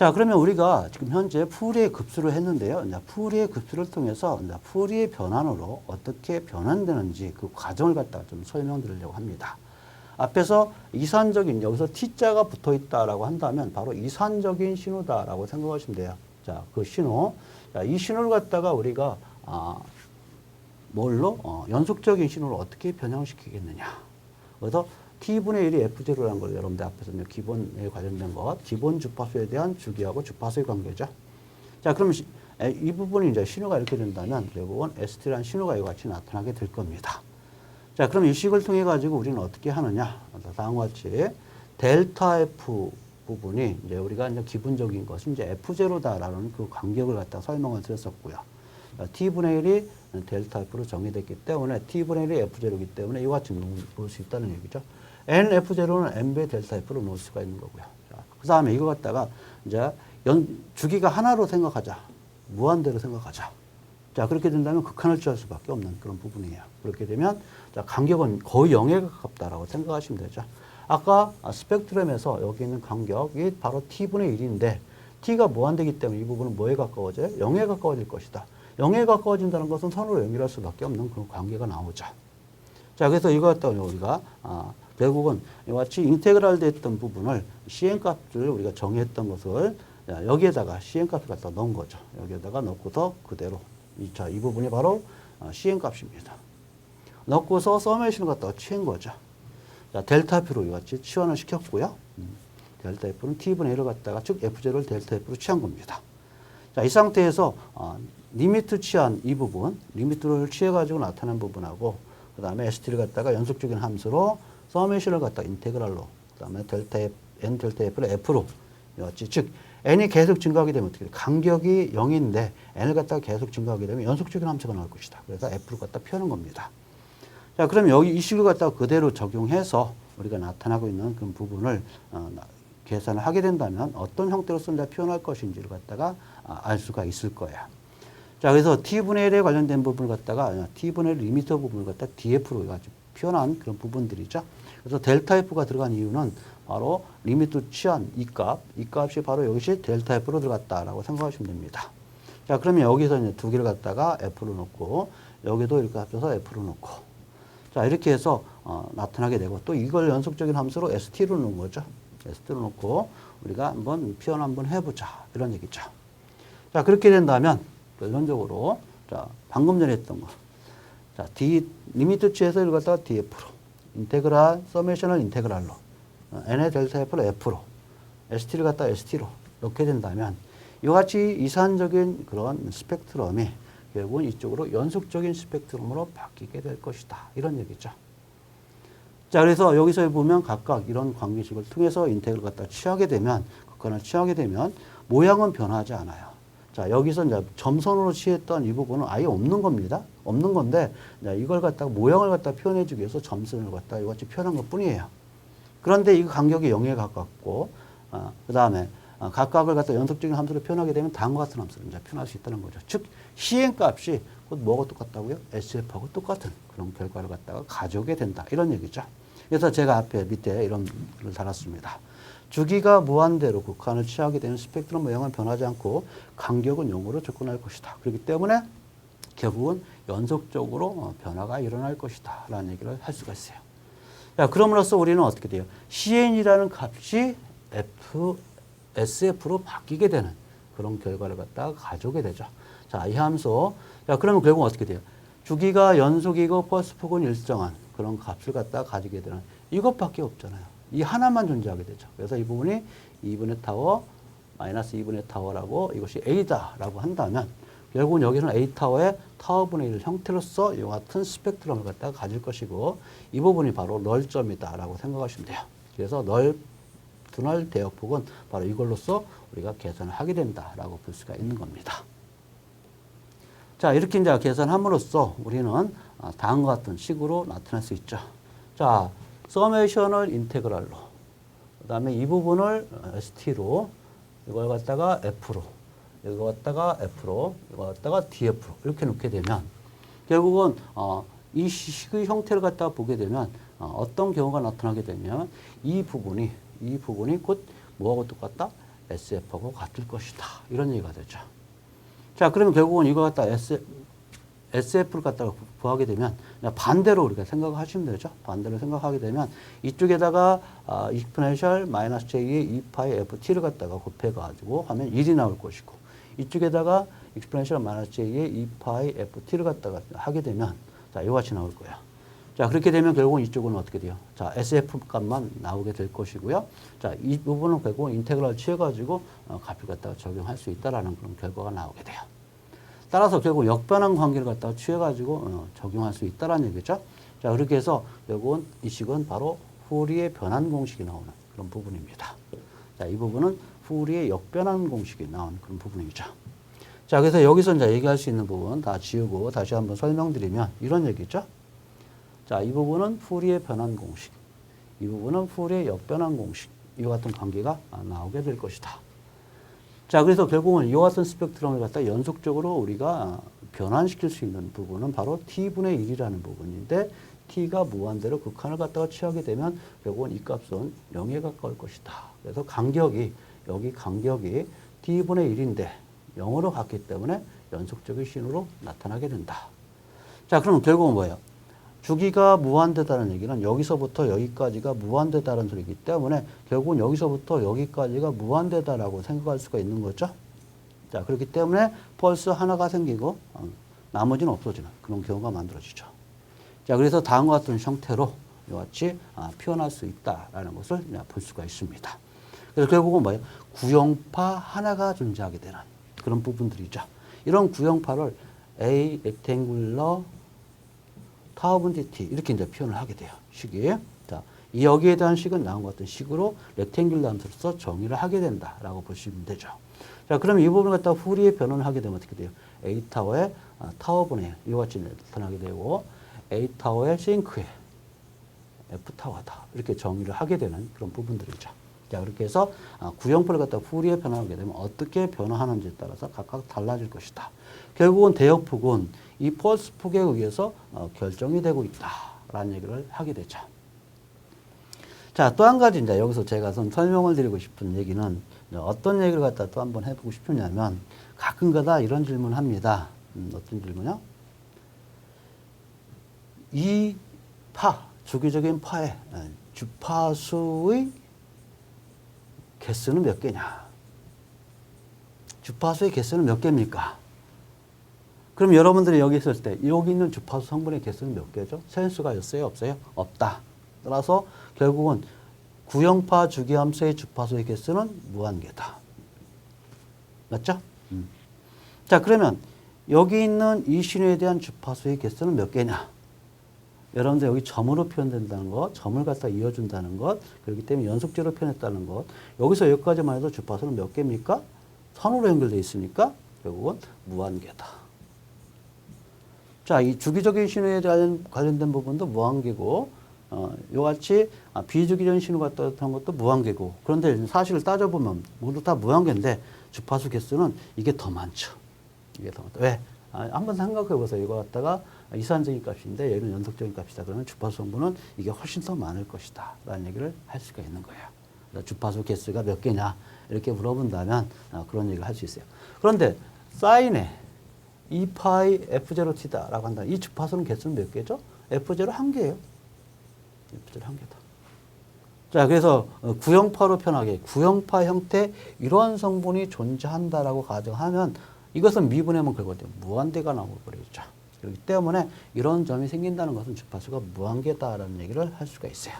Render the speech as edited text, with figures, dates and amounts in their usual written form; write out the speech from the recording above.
자, 그러면 우리가 지금 현재 푸리의 급수를 했는데요. 이제 푸리의 급수를 통해서 이제 푸리의 변환으로 어떻게 변환되는지 그 과정을 갖다가 좀 설명드리려고 합니다. 앞에서 이산적인 여기서 T자가 붙어 있다라고 한다면 바로 이산적인 신호다라고 생각하시면 돼요. 자, 그 신호. 자, 이 신호를 갖다가 우리가 뭘로? 연속적인 신호를 어떻게 변형시키겠느냐. 그래서 T분의 1이 F0라는 걸 여러분들 앞에서 기본에 관련된 것, 기본 주파수에 대한 주기하고 주파수의 관계죠. 자, 그럼 이 부분이 이제 신호가 이렇게 된다면 결국은 ST라는 신호가 이와 같이 나타나게 될 겁니다. 자, 그럼 이 식을 통해 가지고 우리는 어떻게 하느냐. 다음과 같이 델타 F 부분이 이제 우리가 이제 기본적인 것이 이제 F0다라는 그 간격을 갖다 설명을 드렸었고요. T분의 1이 델타 F로 정의됐기 때문에 T분의 1이 F0이기 때문에 이와 같이 놓을 수 있다는 얘기죠. NF0는 N배 델타 F로 놓을 수가 있는 거고요. 그 다음에 이거 갖다가 이제 주기가 하나로 생각하자. 무한대로 생각하자. 자, 그렇게 된다면 극한을 취할 수밖에 없는 그런 부분이에요. 그렇게 되면 자, 간격은 거의 0에 가깝다라고 생각하시면 되죠. 아까 스펙트럼에서 여기 있는 간격이 바로 T분의 1인데 T가 무한대이기 때문에 이 부분은 뭐에 가까워져요? 0에 가까워질 것이다. 0에 가까워진다는 것은 선으로 연결할 수밖에 없는 그런 관계가 나오죠. 자, 그래서 이거 갖다가 우리가 결국은 이와 같이 인테그랄 됐던 부분을 Cn값을 우리가 정의했던 것을 여기에다가 Cn값을 갖다 넣은 거죠. 여기에다가 넣고서 그대로 이 부분이 바로 Cn값입니다. 넣고서 서메이션을 갖다가 취한 거죠. 자, 델타 F로 이와 같이 치환을 시켰고요. 델타 F는 T분의 1을 갖다가 즉 F0를 델타 F로 취한 겁니다. 자, 이 상태에서 리미트 취한 이 부분, 리미트를 취해가지고 나타난 부분하고 그 다음에 ST를 갖다가 연속적인 함수로 서메이션을 갖다가 인테그랄로 그 다음에 델타 F, N 델타 F를 F로 이같이 즉 N이 계속 증가하게 되면 어떻게 돼? 간격이 0인데 N을 갖다가 계속 증가하게 되면 연속적인 함수가 나올 것이다. 그래서 F를 갖다 펴는 겁니다. 자, 그럼 여기 이 식을 갖다가 그대로 적용해서 우리가 나타나고 있는 그 부분을 계산을 하게 된다면 어떤 형태로 쓴다 표현할 것인지를 갖다가 알 수가 있을 거야. 자, 그래서 T분의 1에 관련된 부분을 갖다가 T분의 1 리미터 부분을 갖다가 DF로 표현한 그런 부분들이죠. 그래서 델타 F가 들어간 이유는 바로 리미트 취한 이 값이 바로 여기서 델타 F로 들어갔다라고 생각하시면 됩니다. 자, 그러면 여기서 이제 두 개를 갖다가 F로 놓고 여기도 이렇게 합쳐서 F로 놓고 자, 이렇게 해서 나타나게 되고 또 이걸 연속적인 함수로 ST로 놓은 거죠. ST로 놓고 우리가 한번 표현 한번 해보자. 이런 얘기죠. 자, 그렇게 된다면 결론적으로 자, 방금 전에 했던 거. 자, 리미트 취해서 이걸 갖다가 DF로 인테그랄, 서메이션을 인테그랄로 N의 델타 F를 F로 ST를 갖다가 ST로 넣게 된다면 이와 같이 이산적인 그런 스펙트럼이 결국은 이쪽으로 연속적인 스펙트럼으로 바뀌게 될 것이다. 이런 얘기죠. 자, 그래서 여기서 보면 각각 이런 관계식을 통해서 인테그를 갖다 취하게 되면, 극한을 취하게 되면 모양은 변하지 않아요. 자, 여기서 이제 점선으로 취했던 이 부분은 아예 없는 겁니다. 없는 건데, 이걸 갖다가 모양을 갖다 표현해주기 위해서 점선을 갖다 이와 같이 표현한 것 뿐이에요. 그런데 이 간격이 0에 가깝고, 그 다음에 각각을 갖다 연속적인 함수로 표현하게 되면 다음과 같은 함수를 이제 표현할 수 있다는 거죠. 즉, Cn 값이 곧 뭐가 똑같다고요? SF하고 똑같은 그런 결과를 갖다가 가져오게 된다. 이런 얘기죠. 그래서 제가 앞에 밑에 이런 걸 달았습니다. 주기가 무한대로 극한을 취하게 되는 스펙트럼 모양은 변하지 않고 간격은 0으로 접근할 것이다. 그렇기 때문에 결국은 연속적으로 변화가 일어날 것이다. 라는 얘기를 할 수가 있어요. 자, 그럼으로써 우리는 어떻게 돼요? Cn이라는 값이 SF로 바뀌게 되는 그런 결과를 갖다가 가져오게 되죠. 자, 이 함수. 자, 그러면 결국 어떻게 돼요? 주기가 연속이고 퍼스폭은 일정한 그런 값을 갖다가 가지게 되는 이것밖에 없잖아요. 이 하나만 존재하게 되죠. 그래서 이 부분이 2분의 타워 마이너스 2분의 타워라고 이것이 A다라고 한다면 결국은 여기는 A 타워의 타워분의 1 형태로서 이와 같은 스펙트럼을 갖다가 가질 것이고 이 부분이 바로 널점이다라고 생각하시면 돼요. 그래서 둔할 대역폭은 바로 이걸로써 우리가 계산을 하게 된다라고 볼 수가 있는 겁니다. 자, 이렇게 이제 계산함으로써 우리는 다음과 같은 식으로 나타낼 수 있죠. 자, 서메이션을 인테그랄로, 그 다음에 이 부분을 ST로, 이걸 갖다가 F로, 이거 갖다가 F로, 이거 갖다가 DF로 이렇게 놓게 되면 결국은 이 식의 형태를 갖다가 보게 되면 어떤 경우가 나타나게 되면 이 부분이 곧 뭐하고 똑같다? SF하고 같을 것이다. 이런 얘기가 되죠. 자, 그러면 결국은 이거 갖다 SF를 갖다가 구하게 되면 반대로 우리가 생각하시면 되죠. 반대로 생각하게 되면 이쪽에다가 exponential 마이너스 j의 2파이 ft를 갖다가 곱해가지고 하면 1이 나올 것이고 이쪽에다가 exponential 마이너스 j의 2파이 ft를 갖다가 하게 되면 자, 이와 같이 나올 거예요. 자, 그렇게 되면 결국은 이쪽은 어떻게 돼요? 자, SF 값만 나오게 될 것이고요. 자, 이 부분은 결국은 인테그랄 취해가지고 값을 갖다가 적용할 수 있다라는 그런 결과가 나오게 돼요. 따라서 결국 역변환 관계를 갖다가 취해가지고 적용할 수 있다라는 얘기죠. 자, 그렇게 해서 결국은 이 식은 바로 후리의 변환 공식이 나오는 그런 부분입니다. 자, 이 부분은 후리의 역변환 공식이 나오는 그런 부분이죠. 자, 그래서 여기서 이제 얘기할 수 있는 부분 다 지우고 다시 한번 설명드리면 이런 얘기죠. 자, 이 부분은 후리의 변환 공식, 이 부분은 후리의 역변환 공식, 이와 같은 관계가 나오게 될 것이다. 자, 그래서 결국은 이와 같은 스펙트럼을 갖다 연속적으로 우리가 변환시킬 수 있는 부분은 바로 t분의 1이라는 부분인데 t가 무한대로 극한을 갖다가 취하게 되면 결국은 이 값은 0에 가까울 것이다. 그래서 간격이 여기 간격이 t분의 1인데 0으로 갔기 때문에 연속적인 신호로 나타나게 된다. 자, 그럼 결국은 뭐예요? 주기가 무한대다는 얘기는 여기서부터 여기까지가 무한대다는 소리이기 때문에 결국은 여기서부터 여기까지가 무한대다라고 생각할 수가 있는 거죠. 자, 그렇기 때문에 펄스 하나가 생기고 나머지는 없어지는 그런 경우가 만들어지죠. 자, 그래서 다음과 같은 형태로 이와 같이 표현할 수 있다라는 것을 볼 수가 있습니다. 그래서 결국은 뭐예요? 구형파 하나가 존재하게 되는 그런 부분들이죠. 이런 구형파를 A rectangular 타워분 dt 이렇게 이제 표현을 하게 돼요. 식이. 자, 이 여기에 대한 식은 나온 것 같은 식으로 렉탱귤러 함수로서 정의를 하게 된다라고 보시면 되죠. 자, 그러면 이 부분을 갖다가 후리의 변환을 하게 되면 어떻게 돼요? A 타워의 타워분의 이와 같이 나타나게 되고 A 타워의 싱크의 F 타워다. 이렇게 정의를 하게 되는 그런 부분들이죠. 자, 그렇게 해서 구형표를 갖다가 후리의 변환하게 되면 어떻게 변화하는지에 따라서 각각 달라질 것이다. 결국은 대역폭은 이 펄스 폭에 의해서 결정이 되고 있다라는 얘기를 하게 되죠. 자, 또 한 가지 이제 여기서 제가 좀 설명을 드리고 싶은 얘기는 어떤 얘기를 갖다 또 한번 해보고 싶으냐면 가끔가다 이런 질문을 합니다. 어떤 질문이요? 이 주기적인 파의 주파수의 개수는 몇 개냐? 주파수의 개수는 몇 개입니까? 그럼 여러분들이 여기 있을 때 여기 있는 주파수 성분의 개수는 몇 개죠? 센수가 있어요? 없어요? 없다. 따라서 결국은 구형파 주기함수의 주파수의 개수는 무한계다. 맞죠? 자, 그러면 여기 있는 이 신호에 대한 주파수의 개수는 몇 개냐? 여러분들 여기 점으로 표현된다는 것, 점을 갖다 이어준다는 것, 그렇기 때문에 연속제로 표현했다는 것. 여기서 여기까지만 해도 주파수는 몇 개입니까? 선으로 연결되어 있으니까 결국은 무한계다. 자, 이 주기적인 신호에 관련된 부분도 무한계고, 요같이 비주기적인 신호 같다 한 것도 무한계고, 그런데 사실을 따져보면 모두 다 무한계인데 주파수 개수는 이게 더 많죠. 이게 더 많다. 왜? 한번 생각해 보세요. 이거 갖다가 이산적인 값인데 얘는 연속적인 값이다. 그러면 주파수 성분은 이게 훨씬 더 많을 것이다. 라는 얘기를 할 수가 있는 거예요. 주파수 개수가 몇 개냐? 이렇게 물어본다면 그런 얘기를 할 수 있어요. 그런데 사인에 2파이 F0T다 라고 한다. 이 주파수는 개수는 몇 개죠? F0 한 개예요. F0 한 개다. 자, 그래서 구형파로 표현하게 구형파 형태 이러한 성분이 존재한다라고 가정하면 이것은 미분해만 걸거든요. 무한대가 나와버리죠. 그렇기 때문에 이런 점이 생긴다는 것은 주파수가 무한계다라는 얘기를 할 수가 있어요.